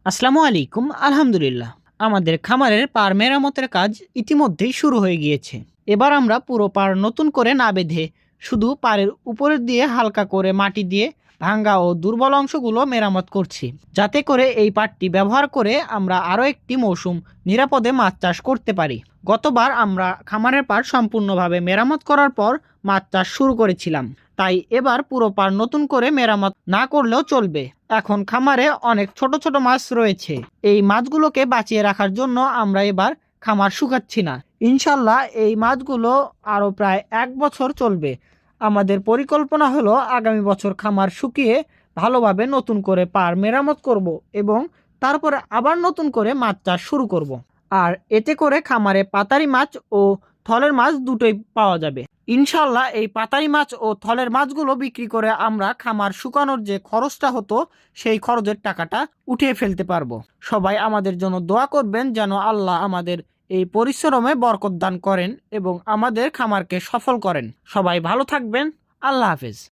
আসসালামু আলাইকুম। আলহামদুলিল্লাহ, আমাদের খামারের পাড় মেরামতের কাজ ইতিমধ্যেই শুরু হয়ে গিয়েছে। এবার আমরা পুরো পাড় নতুন করে না বেঁধে শুধু পাড়ের উপরের দিয়ে হালকা করে মাটি দিয়ে ভাঙ্গা ও দুর্বল অংশগুলো মেরামত করছি, যাতে করে এই পাড়টি ব্যবহার করে আমরা আরও একটি মৌসুম নিরাপদে মাছ চাষ করতে পারি। গতবার আমরা খামারের পাড় সম্পূর্ণভাবে মেরামত করার পর মাছ চাষ শুরু করেছিলাম, তাই এবার পুরো পাড় নতুন করে মেরামত না করলেও চলবে। এখন খামারে অনেক ছোট ছোট মাছ রয়েছে, এই মাছগুলোকে বাঁচিয়ে রাখার জন্য আমরা এবার খামার শুকাচ্ছি না। ইনশাল্লাহ এই মাছগুলো আরও প্রায় 1 বছর চলবে। আমাদের পরিকল্পনা হলো আগামী বছর খামার শুকিয়ে ভালোভাবে নতুন করে পাড় মেরামত করব এবং তারপরে আবার নতুন করে মাছ চাষ শুরু করব। আর এতে করে খামারে পাতারি মাছ ও থলের মাছ দুটোই পাওয়া যাবে। ইনশাল্লাহ এই পাতারি মাছ ও থলের মাছগুলো বিক্রি করে আমরা খামার শুকানোর যে খরচটা হতো সেই খরচের টাকাটা উঠিয়ে ফেলতে পারবো। সবাই আমাদের জন্য দোয়া করবেন যেন আল্লাহ আমাদের এই পরিশ্রমে বরকত দান করেন এবং আমাদের খামারকে সফল করেন। সবাই ভালো থাকবেন। আল্লাহ হাফেজ।